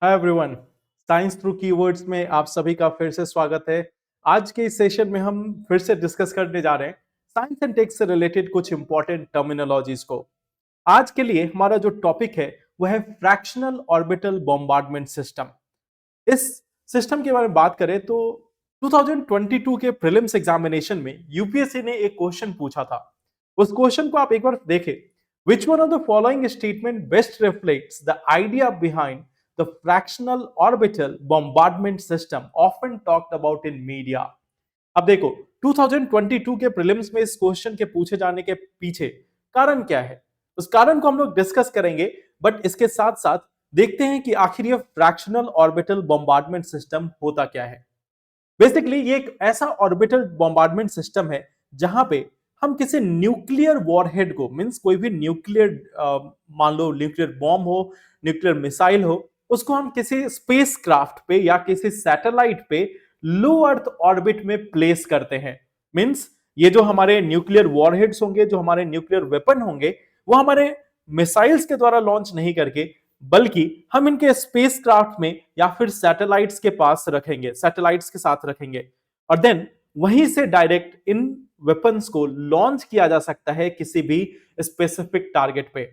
Hi everyone. Science through keywords में आप सभी का फिर से स्वागत है। आज के इस सेशन में हम फिर से डिस्कस करने जा रहे हैं साइंस एंड टेक से रिलेटेड कुछ इंपॉर्टेंट टर्मिनोलॉजीज को। आज के लिए हमारा जो टॉपिक है वह है फ्रैक्शनल ऑर्बिटल बॉम्बार्डमेंट सिस्टम। इस सिस्टम के बारे में बात करें तो 2022 के प्रीलिम्स एग्जामिनेशन में यूपीएससी ने एक क्वेश्चन पूछा था। उस क्वेश्चन को आप एक बार देखें। विच one of the following statement best reflects the idea behind the fractional orbital bombardment system often talked about in media. अब देखो, 2022 के प्रीलिम्स में इस क्वेश्चन के पूछे जाने के पीछे कारण क्या है, उस कारण को हम लोग डिस्कस करेंगे। बट इसके साथ साथ देखते हैं कि आखिर ये फ्रैक्शनल ऑर्बिटल बॉम्बार्डमेंट सिस्टम होता क्या है। बेसिकली ये एक ऐसा ऑर्बिटल बॉम्बार्डमेंट सिस्टम है जहां पे हम किसी न्यूक्लियर वॉरहेड को, मींस कोई भी न्यूक्लियर, मान लो न्यूक्लियर बॉम्ब हो, न्यूक्लियर मिसाइल हो, उसको हम किसी स्पेस क्राफ्ट पे या किसी सैटेलाइट पे लो अर्थ ऑर्बिट में प्लेस करते हैं। मींस ये जो हमारे न्यूक्लियर वॉरहेड्स होंगे, जो हमारे न्यूक्लियर वेपन होंगे, वो हमारे मिसाइल्स के द्वारा लॉन्च नहीं करके बल्कि हम इनके स्पेस क्राफ्ट में या फिर सैटेलाइट्स के पास रखेंगे, सैटेलाइट्स के साथ रखेंगे, और देन वहीं से डायरेक्ट इन वेपन्स को लॉन्च किया जा सकता है किसी भी स्पेसिफिक टारगेट पे।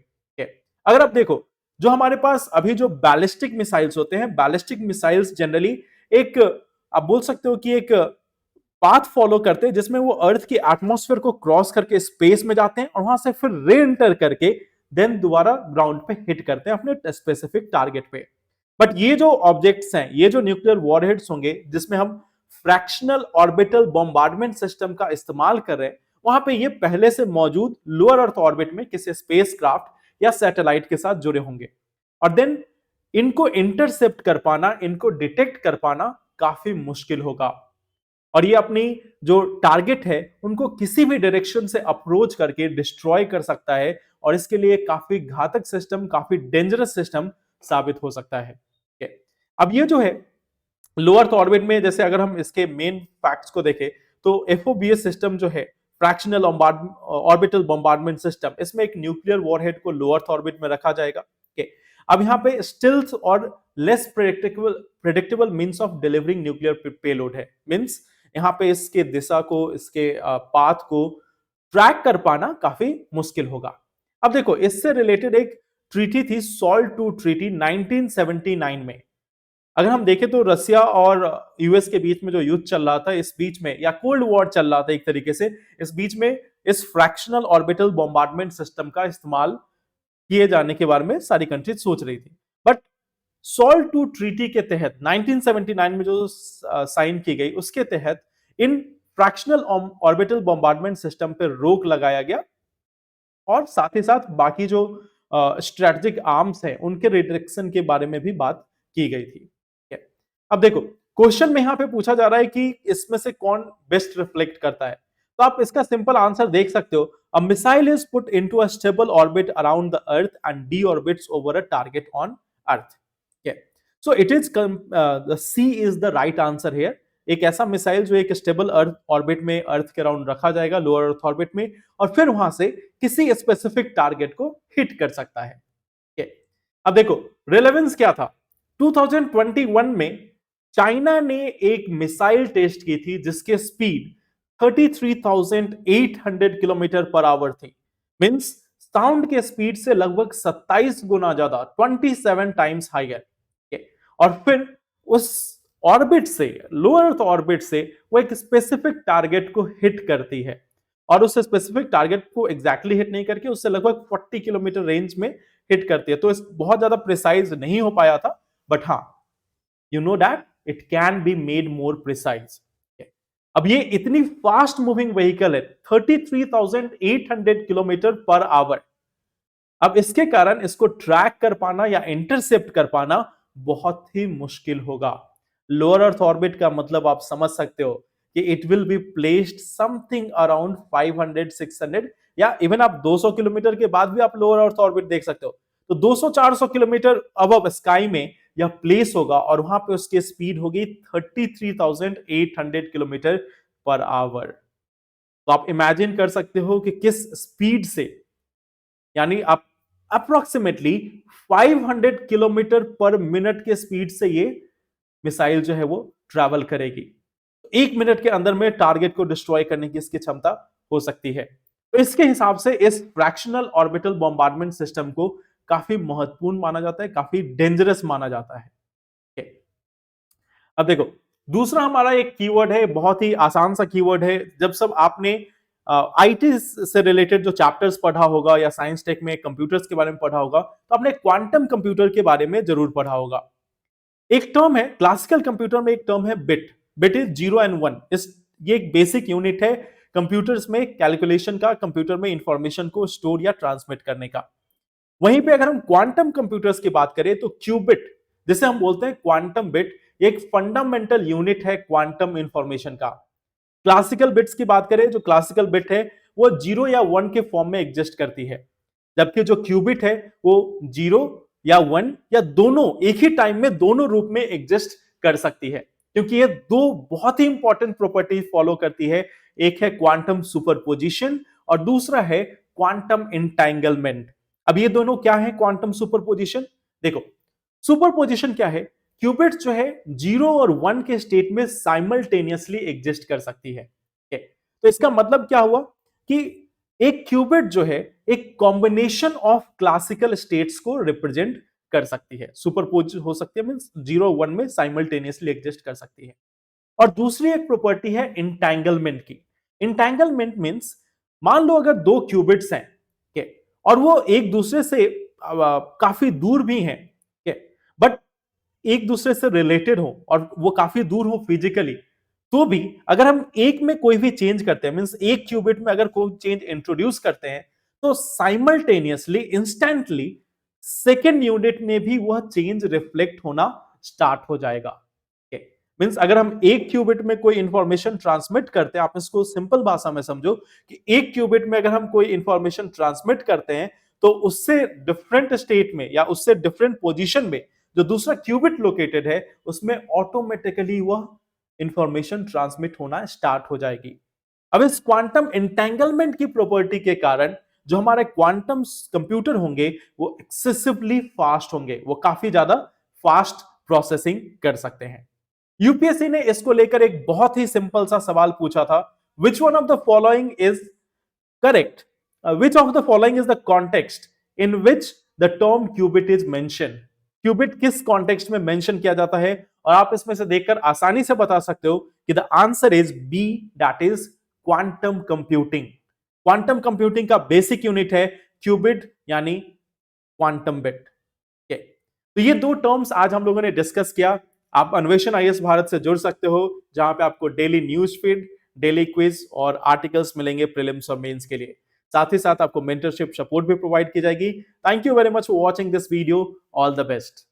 अगर आप देखो, जो हमारे पास अभी जो बैलिस्टिक मिसाइल्स होते हैं, बैलिस्टिक मिसाइल्स जनरली एक, आप बोल सकते हो कि एक पाथ फॉलो करते हैं जिसमें वो अर्थ की एटमॉस्फेयर को क्रॉस करके स्पेस में जाते हैं और वहां से फिर रे एंटर करके देन दोबारा ग्राउंड पे हिट करते हैं अपने स्पेसिफिक टारगेट पे। बट ये जो ऑब्जेक्ट्स हैं, ये जो न्यूक्लियर वॉरहेड्स होंगे जिसमें हम फ्रैक्शनल ऑर्बिटल बॉम्बार्डमेंट सिस्टम का इस्तेमाल कर रहे हैं, वहां पे ये पहले से मौजूद लोअर अर्थ ऑर्बिट में किसी स्पेस क्राफ्ट या सैटेलाइट के साथ जुड़े होंगे, और देन इनको इंटरसेप्ट कर पाना, इनको डिटेक्ट कर पाना काफी मुश्किल होगा। और ये अपनी जो टारगेट है उनको किसी भी डायरेक्शन से अप्रोच करके डिस्ट्रॉय कर सकता है, और इसके लिए काफी घातक सिस्टम, काफी डेंजरस सिस्टम साबित हो सकता है। अब ये जो है लो अर्थ ऑर्बिट में, जैसे अगर हम इसके मेन फैक्ट्स को देखें तो एफओबीएस सिस्टम जो है, फ्रैक्शनल ऑर्बिटल बॉम्बार्डमेंट सिस्टम, इसमें एक न्यूक्लियर वॉरहेड को लो अर्थ ऑर्बिट में रखा जाएगा। अब यहाँ पे स्टिल्थ और less predictable means of delivering nuclear payload है। मींस यहाँ पे इसके दिशा को, इसके पाथ को ट्रैक कर पाना काफी मुश्किल होगा। अब देखो, इससे रिलेटेड एक ट्रीटी थी, सॉल्ट टू ट्रीटी 1979 में। अगर हम देखें तो रसिया और यूएस के बीच में जो युद्ध चल रहा था, इस बीच में, या कोल्ड वॉर चल रहा था एक तरीके से, इस बीच में इस फ्रैक्शनल ऑर्बिटल बॉम्बार्डमेंट सिस्टम का इस्तेमाल किए जाने के बारे में सारी कंट्रीज सोच रही थी। बट सॉल्ट टू ट्रीटी के तहत 1979 में जो साइन की गई, उसके तहत इन फ्रैक्शनल ऑर्बिटल बॉम्बार्डमेंट सिस्टम पर रोक लगाया गया, और साथ ही साथ बाकी जो स्ट्रेटेजिक आर्म्स हैं उनके रिडक्शन के बारे में भी बात की गई थी। अब देखो, क्वेश्चन में यहां पे पूछा जा रहा है कि इसमें से कौन बेस्ट रिफ्लेक्ट करता है। तो आप इसका सिंपल आंसर देख सकते हो। A missile is put into a stable orbit around the earth and deorbits over a target on earth. So it is the C is the right answer here. एक ऐसा मिसाइल जो एक stable earth orbit में, अर्थ के around रखा जाएगा, lower earth orbit में, और फिर वहां से किसी स्पेसिफिक टारगेट को हिट कर सकता है। अब देखो, रिलेवेंस क्या था। 2021 में चाइना ने एक मिसाइल टेस्ट की थी जिसके स्पीड 33,800 किलोमीटर पर आवर थी। मींस साउंड के स्पीड से लगभग 27 गुना ज्यादा, 27 टाइम्स हाइयर। और फिर उस ऑर्बिट से, लोअर अर्थ ऑर्बिट से, वो एक स्पेसिफिक टारगेट को हिट करती है, और उस स्पेसिफिक टारगेट को एग्जैक्टली हिट नहीं करके उससे लगभग 40 किलोमीटर रेंज में हिट करती है। तो इस बहुत ज्यादा प्रिसाइज नहीं हो पाया था, बट हाँ, you know that it can be made more precise. अब ये इतनी फास्ट मूविंग व्हीकल है, 33,800 किलोमीटर पर आवर। अब इसके कारण इसको ट्रैक कर पाना या इंटरसेप्ट कर पाना बहुत ही मुश्किल होगा। लोअर अर्थ ऑर्बिट का मतलब आप समझ सकते हो कि it will be placed something around 500 600, या इवन आप 200 किलोमीटर के बाद भी आप लोअर अर्थ ऑर्बिट देख सकते हो। तो 200-400 किलोमीटर अबव स्काई में यह प्लेस होगा, और वहां पे उसकी स्पीड होगी 33,800 किलोमीटर पर आवर। तो आप इमेजिन कर सकते हो कि किस स्पीड से, यानी आप अप्रोक्सीमेटली 500 किलोमीटर पर मिनट के स्पीड से ये मिसाइल जो है वो ट्रैवल करेगी। 1 मिनट के अंदर में टारगेट को डिस्ट्रॉय करने की इसकी क्षमता हो सकती है। तो इसके हिसाब से इस फ्रैक्शनल ऑर्बिटल बॉम्बार्डमेंट सिस्टम को काफी महत्वपूर्ण माना जाता है, काफी डेंजरस माना जाता है। अब देखो, दूसरा हमारा एक कीवर्ड है, बहुत ही आसान सा कीवर्ड है। जब सब आपने आईटी से रिलेटेड जो चैप्टर्स पढ़ा होगा या साइंस टेक में कंप्यूटर्स के बारे में पढ़ा होगा, तो आपने क्वांटम कंप्यूटर के बारे में जरूर पढ़ा होगा। एक टर्म है क्लासिकल कंप्यूटर में, एक टर्म है बिट। बिट इज 0 और 1। ये एक बेसिक यूनिट है कंप्यूटर्स में कैलकुलेशन का, कंप्यूटर में इंफॉर्मेशन को स्टोर या ट्रांसमिट करने का। वहीं पे अगर हम क्वांटम कंप्यूटर्स की बात करें तो क्यूबिट, जिसे हम बोलते हैं क्वांटम बिट, एक फंडामेंटल यूनिट है क्वांटम इंफॉर्मेशन का। क्लासिकल बिट्स की बात करें, जो क्लासिकल बिट है वो 0 या 1 के फॉर्म में एग्जिस्ट करती है, जबकि जो क्यूबिट है वो 0 या 1 या दोनों एक ही टाइम में दोनों रूप में एग्जिस्ट कर सकती है, क्योंकि ये दो बहुत ही इंपॉर्टेंट प्रॉपर्टी फॉलो करती है। एक है क्वांटम सुपरपोजिशन और दूसरा है क्वांटम इंटैंगलमेंट। अब ये दोनों क्या है क्वांटम सुपरपोजिशन? देखो, सुपरपोजिशन क्या है? क्यूबिट्स जो है 0 और 1 के स्टेट में साइमल्टेनियसली एग्जिस्ट कर सकती है। तो इसका मतलब क्या हुआ कि एक क्यूबिट जो है एक कॉम्बिनेशन ऑफ क्लासिकल स्टेट्स को रिप्रेजेंट कर सकती है, सुपरपोज हो सकती है, मींस 0 1 में साइमल्टेनियसली एग्जिस्ट कर सकती है। और दूसरी एक प्रॉपर्टी है इंटैंगलमेंट की। इंटैंगलमेंट मींस, मान लो अगर दो क्यूबिट्स हैं, और वो एक दूसरे से काफी दूर भी हैं, बट एक दूसरे से रिलेटेड हो और वो काफी दूर हो फिजिकली, तो भी अगर हम एक में कोई भी चेंज करते हैं, मींस एक क्यूबिट में अगर कोई चेंज इंट्रोड्यूस करते हैं, तो साइमल्टेनियसली इंस्टेंटली सेकेंड यूनिट में भी वह चेंज रिफ्लेक्ट होना स्टार्ट हो जाएगा। मींस अगर हम एक क्यूबिट में कोई इंफॉर्मेशन ट्रांसमिट करते हैं, आप इसको सिंपल भाषा में समझो कि एक क्यूबिट में अगर हम कोई इंफॉर्मेशन ट्रांसमिट करते हैं, तो उससे डिफरेंट स्टेट में या उससे डिफरेंट पोजीशन में जो दूसरा क्यूबिट लोकेटेड है, उसमें ऑटोमेटिकली वह इंफॉर्मेशन ट्रांसमिट होना स्टार्ट हो जाएगी। अब इस क्वांटम एंटेंगलमेंट की प्रॉपर्टी के कारण जो हमारे क्वांटम कंप्यूटर होंगे वो एक्सेसिवली फास्ट होंगे, वो काफी ज्यादा फास्ट प्रोसेसिंग कर सकते हैं। यूपीएससी ने इसको लेकर एक बहुत ही सिंपल सा सवाल पूछा था, which one of the following is correct, which of the following is the context in which the term qubit is mention. Qubit किस कॉन्टेक्स्ट में मेंशन किया जाता है? और आप इसमें से देखकर आसानी से बता सकते हो कि the answer is B, that is quantum computing. Quantum computing का बेसिक यूनिट है क्यूबिट यानी क्वांटम बिट। तो ये दो टर्म्स आज हम लोगों ने डिस्कस किया। आप अन्वेषण आईएएस भारत से जुड़ सकते हो, जहां पे आपको daily news feed, daily quiz और आर्टिकल्स मिलेंगे प्रीलिम्स और मेंस के लिए। साथ ही साथ आपको मेंटरशिप सपोर्ट भी प्रोवाइड की जाएगी। Thank you very much for watching this video. All the best.